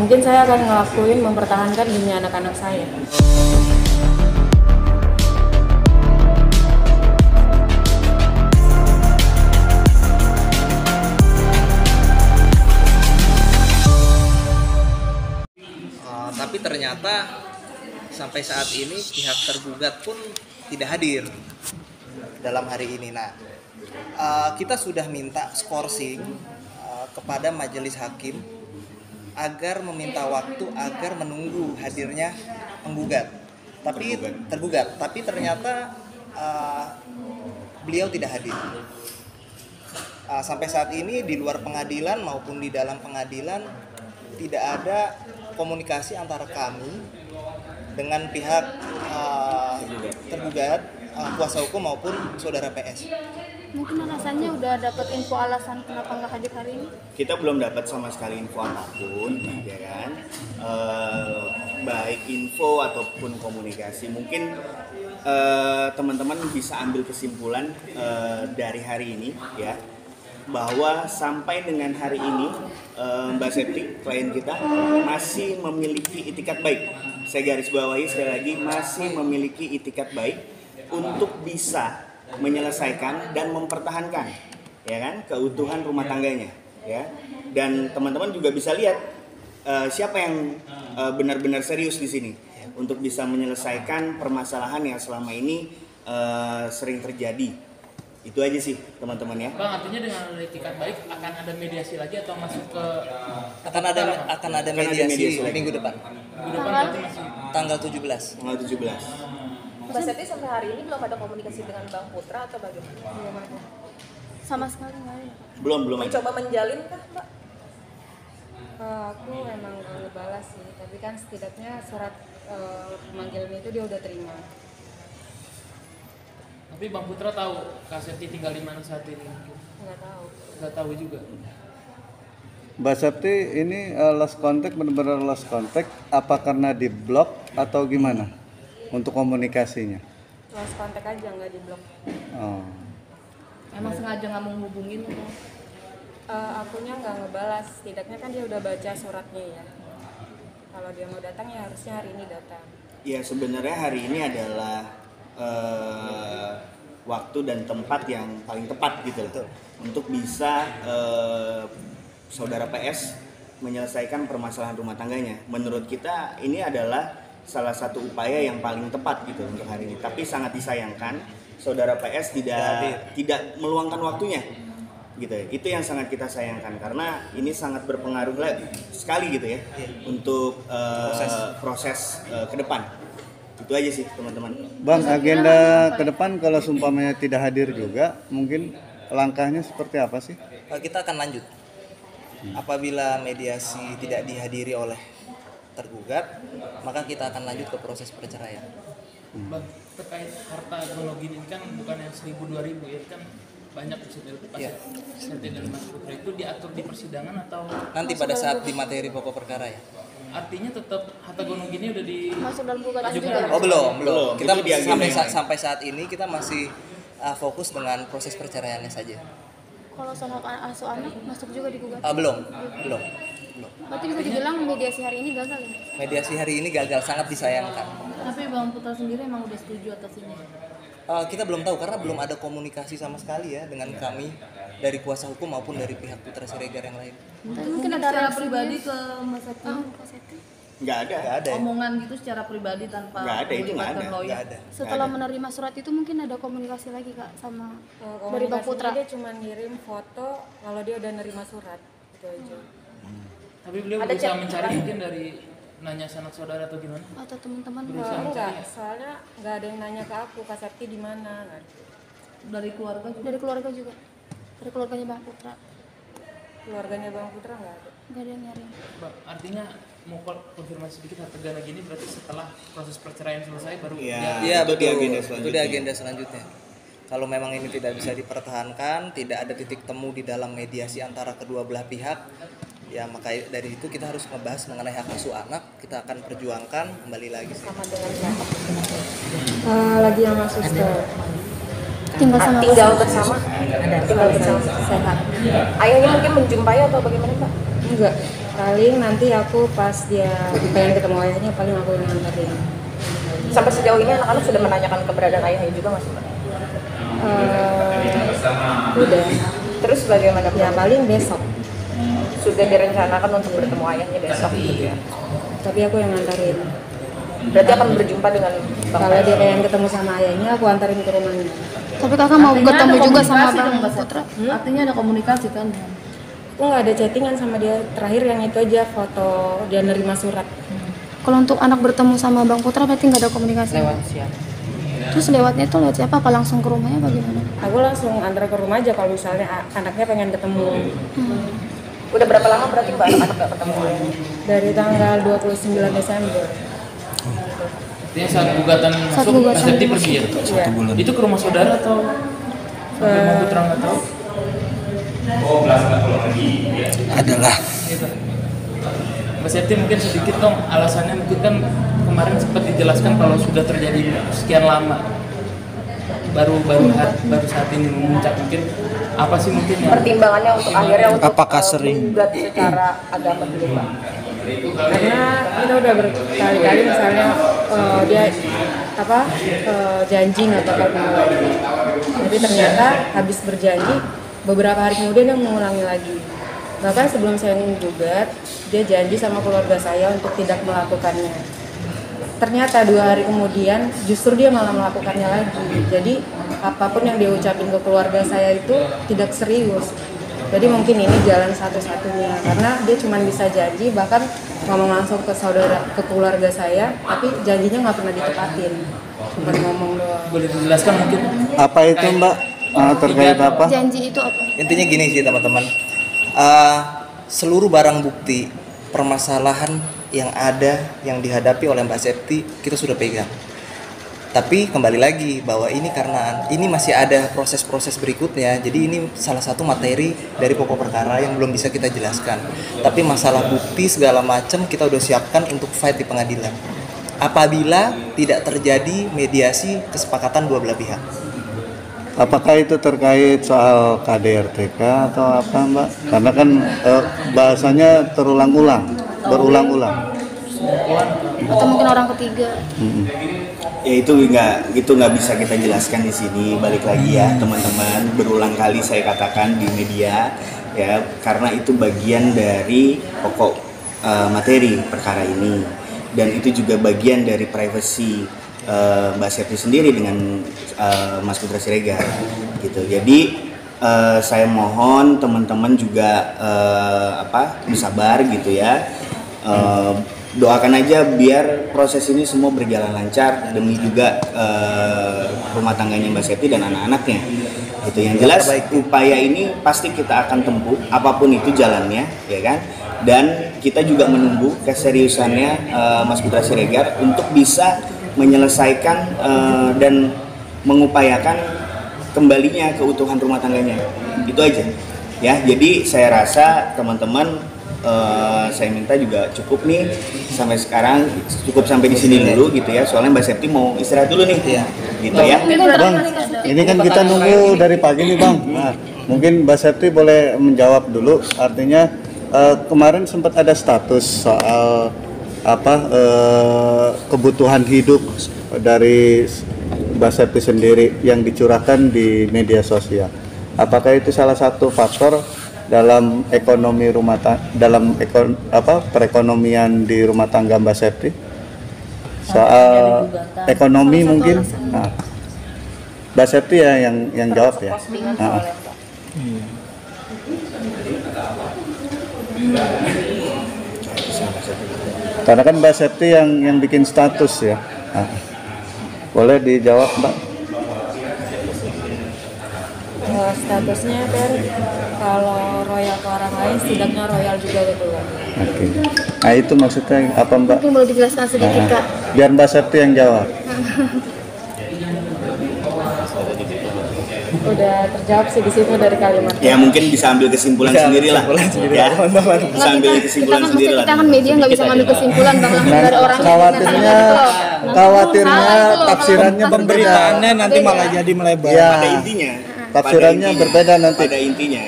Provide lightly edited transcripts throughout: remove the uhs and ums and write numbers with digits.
mungkin saya akan ngelakuin mempertahankan demi anak-anak saya. Tapi ternyata sampai saat ini pihak tergugat pun tidak hadir dalam hari ini. Nah, kita sudah minta skorsing kepada majelis hakim agar meminta waktu agar menunggu hadirnya tergugat. Tapi ternyata beliau tidak hadir. Sampai saat ini di luar pengadilan maupun di dalam pengadilan tidak ada komunikasi antara kami dengan pihak tergugat, kuasa hukum maupun saudara PS. Mungkin alasannya udah dapat info alasan kenapa nggak hadir hari ini? Kita belum dapat sama sekali info apapun, ya kan? Baik info ataupun komunikasi. Mungkin teman-teman bisa ambil kesimpulan dari hari ini, ya, bahwa sampai dengan hari ini Mbak Septi, klien kita, masih memiliki itikat baik. Saya garis bawahi sekali lagi, masih memiliki itikat baik untuk bisa menyelesaikan dan mempertahankan, ya kan, keutuhan rumah tangganya, ya. Dan teman-teman juga bisa lihat siapa yang benar-benar serius di sini untuk bisa menyelesaikan permasalahan yang selama ini sering terjadi. Itu aja sih teman-teman ya. Bang, artinya dengan itikat baik akan ada mediasi lagi atau masuk ke akan ada mediasi minggu depan. Minggu depan berarti masih Tanggal 17. Tanggal 17. Mbak Septi sampai hari ini belum ada komunikasi dengan Bang Putra atau bagaimana? Belum ada. Sama sekali nggak ada. Belum ada. Mencoba menjalin kah, Mbak? Aku emang gak ngebalas sih, tapi kan setidaknya surat pemanggilan itu dia udah terima. Tapi Bang Putra tahu Kak Septi tinggal di mana saat ini? Nggak tahu. Nggak tahu juga. Mbak Septi ini lost contact, benar-benar lost contact, apa karena di blok atau gimana untuk komunikasinya? Lost kontak aja, nggak di blok. Oh. Emang sengaja nggak mau ngehubungin atau? Akunya nggak ngebalas, setidaknya kan dia udah baca suratnya ya. Kalau dia mau datang ya harusnya hari ini datang. Ya sebenarnya hari ini adalah waktu dan tempat yang paling tepat gitu loh, untuk bisa saudara PS menyelesaikan permasalahan rumah tangganya. Menurut kita ini adalah salah satu upaya yang paling tepat gitu untuk hari ini. Tapi sangat disayangkan saudara PS tidak meluangkan waktunya gitu ya. Itu yang sangat kita sayangkan karena ini sangat berpengaruh sekali gitu ya untuk proses ke depan. Itu aja sih teman-teman. Bang, agenda ke depan kalau sumpamanya tidak hadir juga, mungkin langkahnya seperti apa sih? Kita akan lanjut. Apabila mediasi tidak dihadiri oleh tergugat, maka kita akan lanjut ke proses perceraian. Bang, terkait harta kronologi ini kan bukan yang 1000-2000 ya, kan banyak di situ. Septi dan Mas Putra itu diatur di persidangan atau nanti pada saat di materi pokok perkara ya. artinya tetap harta gonong gini udah di Masuk dalam gugatan juga. juga. Oh belum. Kita sampai saat ini kita masih fokus dengan proses perceraiannya saja. Kalau soal asuh anak masuk juga di gugatan. Belum. Berarti bisa dibilang mediasi hari ini gagal ya? Mediasi hari ini gagal, sangat disayangkan. Tapi Bang Putra sendiri emang udah setuju atas ini? Kita belum tahu karena belum ada komunikasi sama sekali ya dengan kami dari kuasa hukum maupun dari pihak Putra Siregar yang lain. Mungkin ada secara pribadi ke Mas Septi? Nggak ada. Omongan gitu secara pribadi tanpa Nggak ada, itu nggak ada. Nggak ada. Setelah menerima surat itu mungkin ada komunikasi lagi Kak sama dari Bang Putra. Dia cuma ngirim foto kalau dia udah nerima surat, itu aja. Tapi beliau berusaha mencari mungkin dari nanya sanak saudara atau gimana? Atau teman-teman Enggak, soalnya nggak ada yang nanya ke aku, Kak Septi di mana kan. dari keluarga juga? Dari keluarga juga. Dari keluarganya Bang Putra. Keluarganya Bang Putra nggak ada. Nggak ada yang nyari. Bang, artinya mau konfirmasi sedikit harta gana gini berarti setelah proses perceraian selesai baru Iya betul. Itu di agenda selanjutnya. Kalau memang ini tidak bisa dipertahankan, tidak ada titik temu di dalam mediasi antara kedua belah pihak, ya maka dari itu kita harus ngebahas mengenai hak asuh anak. Kita akan perjuangkan kembali lagi Sama dengan siapa? Lagi yang masuk ke Tinggal sama bersama sehat. Ayahnya mungkin menjumpai atau bagaimana Pak? enggak. Paling nanti aku pas dia pengen ketemu ayahnya, paling aku yang nganterin. Sampai sejauh ini anak-anak sudah menanyakan keberadaan ayahnya juga Mas? Udah. Terus bagaimana? Ya paling besok. Sudah direncanakan untuk bertemu ayahnya besok gitu ya? Tapi aku yang nganterin. Berarti akan berjumpa dengan Bang Kalau dia pengen ketemu sama ayahnya, aku antarin ke rumahnya. Tapi kakak mau ketemu juga sama Bang Putra? Artinya ada komunikasi kan? Aku nggak ada chattingan sama dia. Terakhir yang itu aja, foto dia nerima surat. Kalau untuk anak bertemu sama Bang Putra berarti nggak ada komunikasi? Lewat siapa? Terus lewatnya itu lewat siapa? Apa langsung ke rumahnya bagaimana? Aku langsung antar ke rumah aja kalau misalnya anaknya pengen ketemu. Udah berapa lama berarti Mbak anak-anak gak ketemu? Dari tanggal 29 Desember. Artinya saat gugatan masuk, gugatan Mbak Septi pergi ya? Iya. Itu ke rumah saudara atau sampai Bang Putra nggak tahu? Adalah Gitu. Mbak Septi mungkin sedikit dong alasannya, mungkin kan kemarin sempat dijelaskan kalau sudah terjadi sekian lama baru saat ini memuncak, mungkin apa sih mungkin yang Pertimbangannya untuk akhirnya untuk Apakah sering? menggugat secara agama dulu Mbak? Karena kita udah berkali-kali misalnya dia janji nggak bakal ketemu lagi. Tapi ternyata habis berjanji beberapa hari kemudian dia mengulangi lagi. Bahkan sebelum saya menggugat, dia janji sama keluarga saya untuk tidak melakukannya. Ternyata 2 hari kemudian justru dia malah melakukannya lagi. Jadi apapun yang dia ucapin ke keluarga saya itu tidak serius. Jadi mungkin ini jalan satu-satunya, karena dia cuma bisa janji, bahkan ngomong langsung ke keluarga saya, tapi janjinya nggak pernah ditepatin, cuma ngomong doang. boleh dijelaskan mungkin? Apa itu Mbak? Terkait apa? Janji itu apa? intinya gini sih teman-teman. Seluruh barang bukti permasalahan yang ada yang dihadapi oleh Mbak Septi kita sudah pegang. Tapi kembali lagi bahwa ini karena ini masih ada proses-proses berikutnya. Jadi ini salah satu materi dari pokok perkara yang belum bisa kita jelaskan. Tapi masalah bukti segala macam kita udah siapkan untuk fight di pengadilan. Apabila tidak terjadi mediasi kesepakatan dua belah pihak. Apakah itu terkait soal KDRTK atau apa Mbak? Karena kan bahasanya berulang-ulang. Atau mungkin orang ketiga? Ya itu nggak bisa kita jelaskan di sini. Balik lagi ya teman-teman, berulang kali saya katakan di media ya, karena itu bagian dari pokok materi perkara ini, dan itu juga bagian dari privasi Mbak Septi sendiri dengan Mas Putra Siregar gitu. Jadi saya mohon teman-teman juga bersabar gitu ya. Doakan aja biar proses ini semua berjalan lancar demi juga rumah tangganya Mbak Septi dan anak-anaknya. Itu yang jelas upaya ini pasti kita akan tempuh apapun itu jalannya, ya kan? Dan kita juga menunggu keseriusannya Mas Putra Siregar untuk bisa menyelesaikan dan mengupayakan kembalinya keutuhan rumah tangganya. Itu aja. Ya, jadi saya rasa teman-teman saya minta juga cukup nih sampai sekarang, cukup sampai di sini dulu gitu ya, soalnya Mbak Septi mau istirahat dulu nih gitu ya. Bang, ini kan kita nunggu dari pagi nih Bang. Nah, mungkin Mbak Septi boleh menjawab dulu. Artinya kemarin sempat ada status soal kebutuhan hidup dari Mbak Septi sendiri yang dicurahkan di media sosial. Apakah itu salah satu faktor dalam ekonomi perekonomian di rumah tangga Mbak Septi? Soal ekonomi mungkin. Nah, Mbak Septi ya yang jawab ya. Nah. Karena kan Mbak Septi yang bikin status ya. Nah, boleh dijawab Mbak? Statusnya kan kalau royal ke orang lain setidaknya royal juga ke keluarga. Oke. Nah itu maksudnya apa Mbak? Mungkin boleh dijelaskan sedikit Kak. Biar Mbak Septi yang jawab. Udah terjawab sih di situ dari kalimat. Ya mungkin bisa ambil kesimpulan sendiri lah. Ya, bisa ambil kesimpulan sendiri lah. Kita kan media nggak bisa ngambil kesimpulan Bang langsung Nah, dari orang. khawatirnya tafsirannya pemberitaannya nanti malah jadi melebar. Ya, Pada intinya, tafsirannya berbeda nanti. Pada intinya,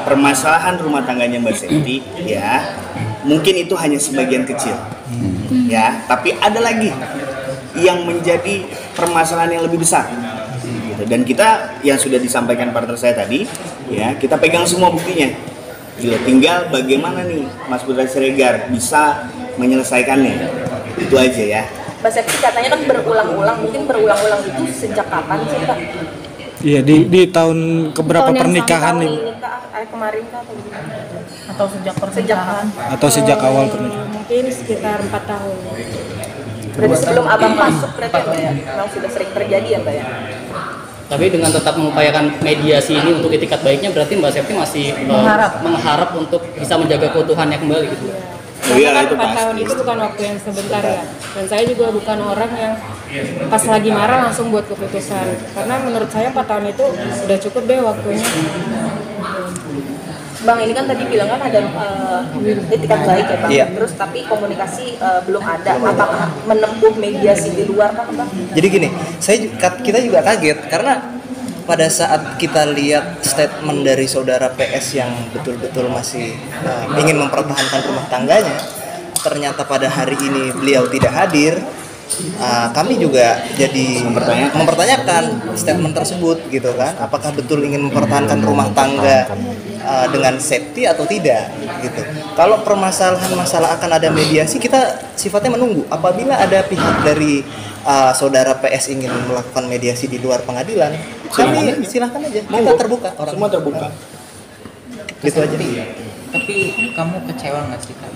permasalahan rumah tangganya Mbak Septi ya Mungkin itu hanya sebagian kecil, ya. Tapi ada lagi yang menjadi permasalahan yang lebih besar. Gitu. Dan kita yang sudah disampaikan partner saya tadi, ya kita pegang semua buktinya. Gitu. Tinggal bagaimana nih Mas Putra Siregar bisa menyelesaikannya. Itu aja ya. Mbak Septi katanya kan berulang-ulang, mungkin berulang-ulang itu sejak kapan sih Kak? Iya, di tahun keberapa pernikahan nih? Kemarin kah atau gimana? Atau sejak pernikahan? Atau sejak awal pernikahan? Mungkin sekitar 4 tahun. Berarti sebelum abang masuk berarti Mbak ya? Memang sudah sering terjadi ya Mbak ya? Tapi dengan tetap mengupayakan mediasi ini untuk itikat baiknya, berarti Mbak Septi masih mengharap untuk bisa menjaga keutuhannya kembali gitu. Karena kan 4 tahun itu bukan waktu yang sebentar ya. Dan saya juga bukan orang yang pas lagi marah langsung buat keputusan. Karena menurut saya 4 tahun itu udah cukup deh waktunya. Bang, ini kan tadi bilang kan ada itikat baik ya Bang. Iya. Terus tapi komunikasi belum ada. Apakah menempuh mediasi di luar kan Bang? Jadi gini, kita juga kaget karena pada saat kita lihat statement dari saudara PS yang betul-betul masih ingin mempertahankan rumah tangganya, ternyata pada hari ini beliau tidak hadir. Kami juga jadi mempertanyakan statement tersebut gitu kan, apakah betul ingin mempertahankan rumah tangga dengan safety atau tidak gitu. Kalau permasalahan masalah akan ada mediasi, kita sifatnya menunggu apabila ada pihak dari saudara PS ingin melakukan mediasi di luar pengadilan, kami silahkan aja, kita terbuka, Semua terbuka. gitu aja. Tapi kamu kecewa nggak sih Kak?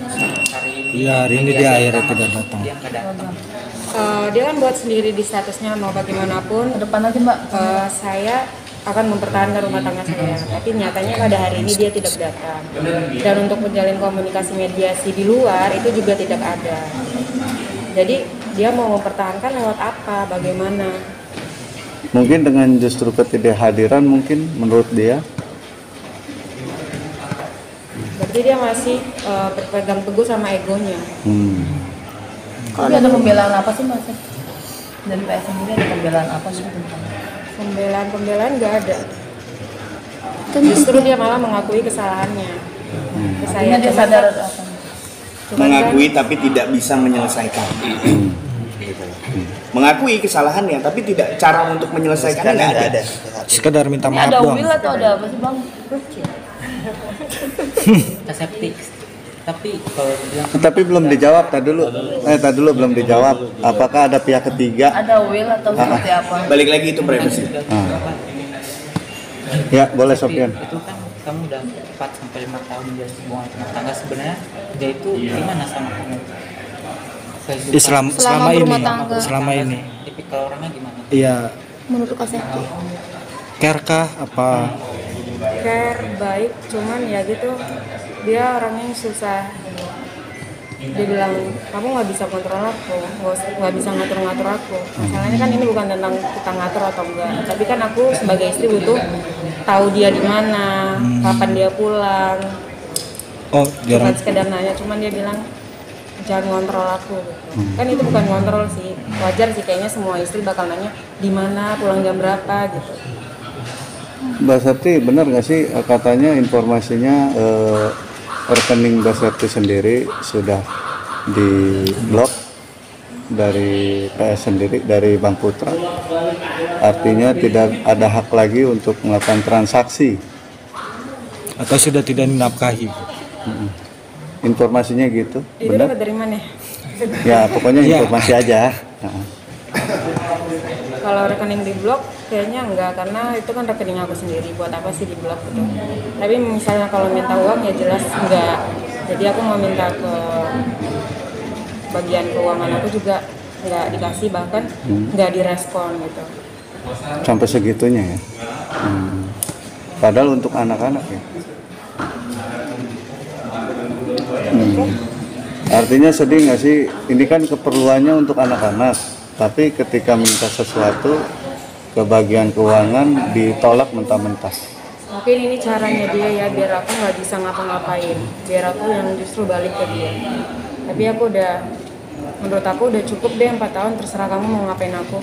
Hari ini? Iya, hari ini dia akhirnya tidak datang. Dia nggak datang. Dia kan buat sendiri di statusnya mau bagaimanapun. Ke depan nanti Mbak. Saya akan mempertahankan rumah tangga saya, tapi nyatanya pada hari ini dia tidak datang. Dan untuk menjalin komunikasi mediasi di luar itu juga tidak ada. Jadi dia mau mempertahankan lewat apa, bagaimana? Mungkin dengan justru ketidakhadiran mungkin menurut dia. Berarti dia masih berpegang teguh sama egonya. Tapi ada pembelaan apa sih Mas? Dari PS sendiri ada pembelaan apa sih tentang? Pembelaan nggak ada. Justru dia malah mengakui kesalahannya. Artinya dia sadar apa? Mengakui tapi tidak bisa menyelesaikan. Gitu. Mengakui kesalahannya tapi tidak cara untuk menyelesaikannya nggak ada. Sekedar minta Ini maaf ada doang. will atau ada apa sih Bang? Aseptik. Tapi kalau bilang Tapi belum dijawab, tadi dulu belum dijawab. Apakah ada pihak ketiga? Ada will atau seperti apa? Balik lagi itu privacy. Ya, boleh Sofyan. itu kan kamu udah 4 sampai 5 tahun menjalin hubungan rumah tangga, sebenarnya dia itu gimana sama kamu? Selama berumah tangga. Selama ini. Tipikal orangnya gimana? Iya, Menurut Kak Septi. care kah apa? Care, baik, cuman ya gitu, dia orangnya yang susah. Dia bilang, kamu nggak bisa kontrol aku, nggak bisa ngatur-ngatur aku. Masalahnya kan ini bukan tentang kita ngatur atau enggak, tapi kan aku sebagai istri butuh tahu dia di mana, kapan dia pulang. Oh, jarang. Bukan sekedar nanya, cuman dia bilang jangan ngontrol aku. Gitu. Kan itu bukan ngontrol sih, wajar sih kayaknya semua istri bakal nanya di mana, pulang jam berapa gitu. Mbak Septi, benar nggak sih katanya informasinya rekening Mbak Septi sendiri sudah diblok dari PS sendiri, dari Bank Putra? Artinya tidak ada hak lagi untuk melakukan transaksi? Atau sudah tidak dinafkahi? Informasinya gitu, Itu benar? dapat dari mana? Ya, pokoknya informasi aja. Kalau rekening di blok kayaknya enggak, karena itu kan rekening aku sendiri, buat apa sih di blok gitu. Tapi misalnya kalau minta uang ya jelas enggak. Jadi aku mau minta ke bagian keuangan aku juga enggak dikasih, bahkan enggak direspon gitu. Sampai segitunya ya. Padahal untuk anak-anak ya. Artinya sedih nggak sih? Ini kan keperluannya untuk anak-anak, tapi ketika minta sesuatu ke bagian keuangan ditolak mentah-mentah. Mungkin ini caranya dia ya, biar aku nggak bisa ngapa-ngapain, biar aku yang justru balik ke dia. Tapi aku udah menurut aku udah cukup deh 4 tahun, terserah kamu mau ngapain aku.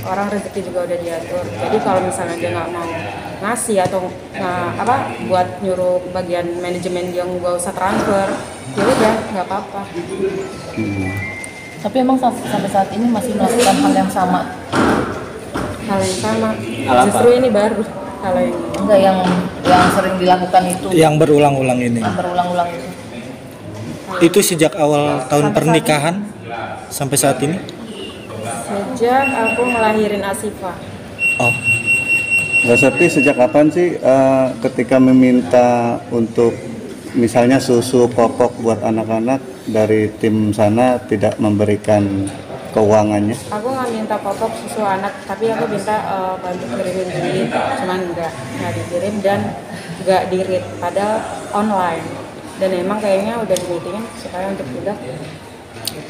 Orang rezeki juga udah diatur. Jadi kalau misalnya dia nggak mau ngasih atau buat nyuruh bagian manajemen yang gak usah transfer, ya udah nggak apa-apa. Tapi emang sampai saat ini masih melakukan hal yang sama. Hal yang sama. Hal apa? Justru ini baru hal yang Enggak yang sering dilakukan itu. Yang berulang-ulang ini. Yang berulang-ulang itu. Itu sejak awal tahun pernikahan sampai saat ini? sejak aku ngelahirin Asifa. Oh. Mbak Septi sejak kapan sih ketika meminta untuk misalnya susu popok buat anak-anak dari tim sana tidak memberikan keuangannya? Aku nggak minta popok susu anak, tapi aku minta bantu kirimin duit, cuman nggak dikirim dan nggak di-read, padahal online. Dan emang kayaknya udah di-meetingin supaya untuk pindah.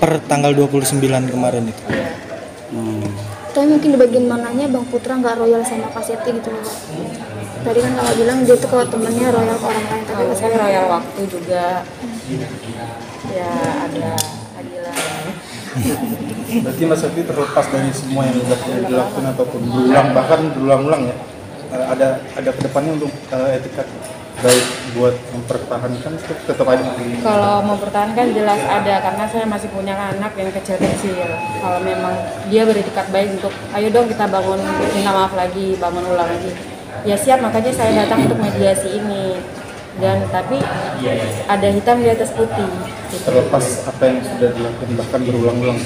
Per tanggal 29 kemarin itu. Iya. Tapi mungkin di bagian mananya Bang Putra nggak royal sama Kak Septi gitu loh Kak. Tadi kan kakak bilang dia tuh kalau temennya royal ke orang lain, tapi Saya royal waktu juga. Ya ada adilah. Berarti Mas Septi terlepas dari semua yang sudah dilakukan ataupun berulang-ulang ya, ada kedepannya untuk etikat baik buat mempertahankan tetap ada. Kalau mau pertahankan jelas ada, karena saya masih punya anak yang kecil-kecil. Kalau memang dia beretikat baik untuk ayo dong kita bangun, minta maaf lagi, bangun ulang lagi, ya siap, makanya saya datang untuk mediasi ini. Dan tapi ada hitam di atas putih gitu. Terlepas apa yang sudah dilakukan bahkan berulang-ulang,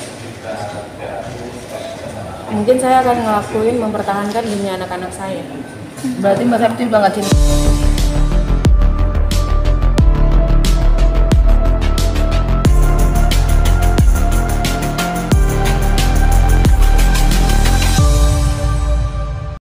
Mungkin saya akan ngelakuin mempertahankan demi anak-anak saya. Berarti Mbak Septi udah nggak cinta.